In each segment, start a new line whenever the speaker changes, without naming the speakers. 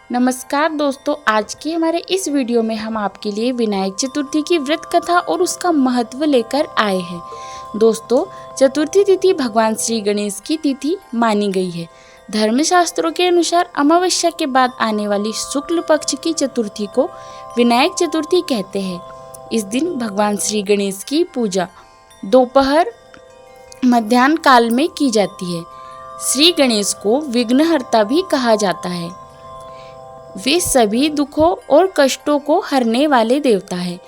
नमस्कार दोस्तों, आज के हमारे इस वीडियो में हम आपके लिए विनायक चतुर्थी की व्रत कथा और उसका महत्व लेकर आए हैं। दोस्तों, चतुर्थी तिथि भगवान श्री गणेश की तिथि मानी गई है। धर्मशास्त्रों के अनुसार अमावस्या के बाद आने वाली शुक्ल पक्ष की चतुर्थी को विनायक चतुर्थी कहते हैं। इस दिन भगवान श्री गणेश की पूजा दोपहर मध्याह्न काल में की जाती है। श्री गणेश को विघ्नहर्ता भी कहा जाता है। वे सभी दुखों और कष्टों को हरने वाले देवता है।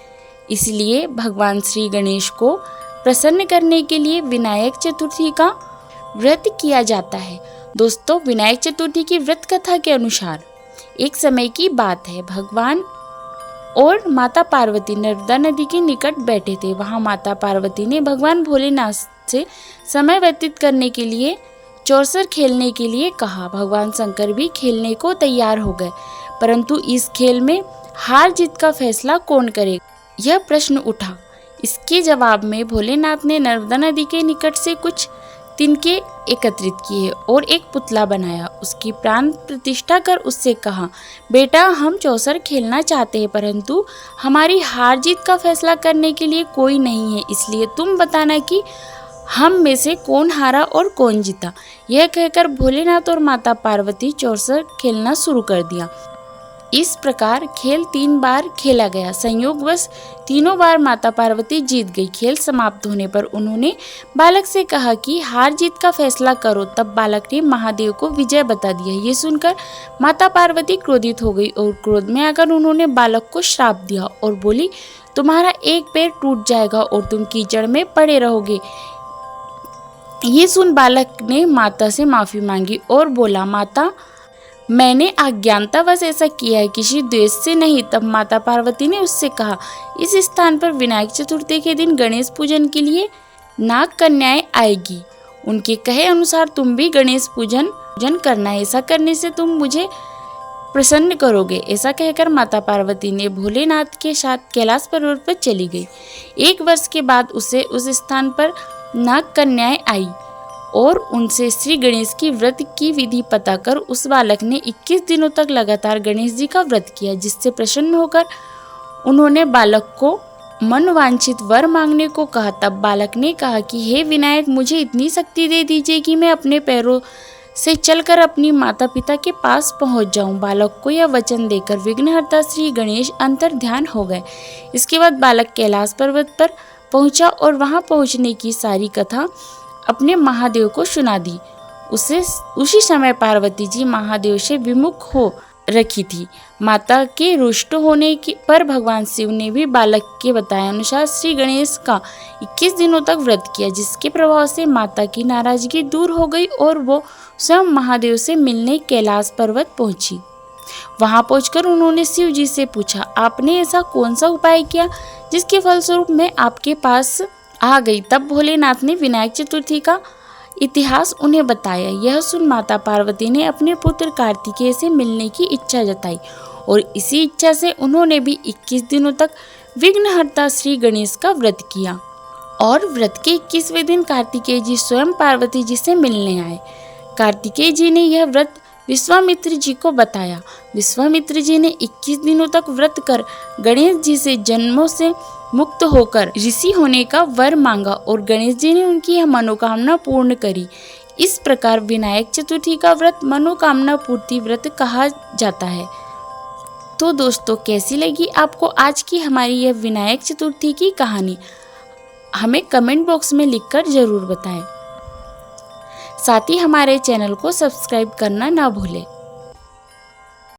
इसलिए भगवान श्री गणेश को प्रसन्न करने के लिए विनायक चतुर्थी का व्रत किया जाता है। दोस्तों, विनायक चतुर्थी की व्रत कथा के अनुसार एक समय की बात है। भगवान और माता पार्वती नर्मदा नदी के निकट बैठे थे। वहां माता पार्वती ने भगवान भोलेनाथ से समय व्यतीत करने के लिए चौसर खेलने के लिए कहा। भगवान शंकर भी खेलने को तैयार हो गए, परंतु इस खेल में हार जीत का फैसला कौन करेगा, यह प्रश्न उठा। इसके जवाब में भोलेनाथ ने नर्मदा नदी के निकट से कुछ तिनके एकत्रित किए और एक पुतला बनाया। उसकी प्राण प्रतिष्ठा कर उससे कहा, बेटा, हम चौसर खेलना चाहते हैं, परंतु हमारी हार जीत का फैसला करने के लिए कोई नहीं है। इसलिए तुम बताना कि हम में से कौन हारा और कौन जीता। यह कहकर भोलेनाथ और माता पार्वती चौसर खेलना शुरू कर दिया। इस प्रकार खेल 3 बार खेला गया। संयोगवश तीनों बार माता पार्वती जीत गई। खेल समाप्त होने पर उन्होंने बालक से कहा कि हार जीत का फैसला करो। तब बालक ने महादेव को विजय बता दिया। ये सुनकर माता पार्वती क्रोधित हो गई और क्रोध में आकर उन्होंने बालक को श्राप दिया और बोली, तुम्हारा एक पैर टूट जाएगा और तुम कीचड़ में पड़े रहोगे। ये सुन बालक ने माता से माफी मांगी और बोला, माता, मैंने अज्ञानतावश ऐसा किया है, किसी द्वेष से नहीं। तब माता पार्वती ने उससे कहा, इस स्थान पर विनायक चतुर्थी के दिन गणेश पूजन के लिए नाग कन्याएं आएगी। उनके कहे अनुसार तुम भी गणेश पूजन करना। ऐसा करने से तुम मुझे प्रसन्न करोगे। ऐसा कहकर माता पार्वती ने भोलेनाथ के साथ कैलाश पर्वत पर चली गई। 1 वर्ष के बाद उसे उस स्थान पर नाग कन्याएं आई और उनसे श्री गणेश की व्रत की विधि पता कर उस बालक ने 21 दिनों तक लगातार गणेश जी का व्रत किया, जिससे प्रसन्न होकर उन्होंने बालक को मनवांछित वर मांगने को कहा। तब बालक ने कहा कि हे विनायक, मुझे इतनी शक्ति दे दीजिए कि मैं अपने पैरों से चलकर अपनी माता पिता के पास पहुंच जाऊं। बालक को यह वचन देकर विघ्नहर्ता श्री गणेश अंतर ध्यान हो गए। इसके बाद बालक कैलाश पर्वत पर पहुंचा और वहां पहुंचने की सारी कथा अपने महादेव को सुना दी। उसी समय पार्वती जी महादेव से विमुख हो रखी थी। माता के रुष्ट होने पर भगवान शिव ने भी बालक के बताए अनुसार श्री गणेश का 21 दिनों तक व्रत किया, जिसके प्रभाव से माता की नाराजगी दूर हो गई और वो स्वयं महादेव से मिलने कैलाश पर्वत पहुंची। वहां पहुंचकर उन्होंने शिव जी से पूछा, आपने ऐसा कौन सा उपाय किया जिसके फलस्वरूप मैं आपके पास आ गई। तब भोलेनाथ ने विनायक चतुर्थी का इतिहास उन्हें बताया। यह सुन माता पार्वती ने अपने पुत्र कार्तिकेय से मिलने की इच्छा जताई और इसी इच्छा से उन्होंने भी 21 दिनों तक विघ्नहर्ता श्री गणेश का व्रत किया। और व्रत के 21वें दिन कार्तिकेय जी स्वयं पार्वती जी से मिलने आए। कार्तिकेय जी ने यह व्रत विश्वामित्र जी को बताया। विश्वामित्र जी ने 21 दिनों तक व्रत कर गणेश जी से जन्मों से मुक्त होकर ऋषि होने का वर मांगा और गणेश जी ने उनकी यह मनोकामना पूर्ण करी। इस प्रकार विनायक चतुर्थी का व्रत मनोकामना पूर्ति व्रत कहा जाता है। तो दोस्तों, कैसी लगी आपको आज की हमारी यह विनायक चतुर्थी की कहानी? हमें कमेंट बॉक्स में लिखकर जरूर बताएं। साथ ही हमारे चैनल को सब्सक्राइब करना ना भूलें।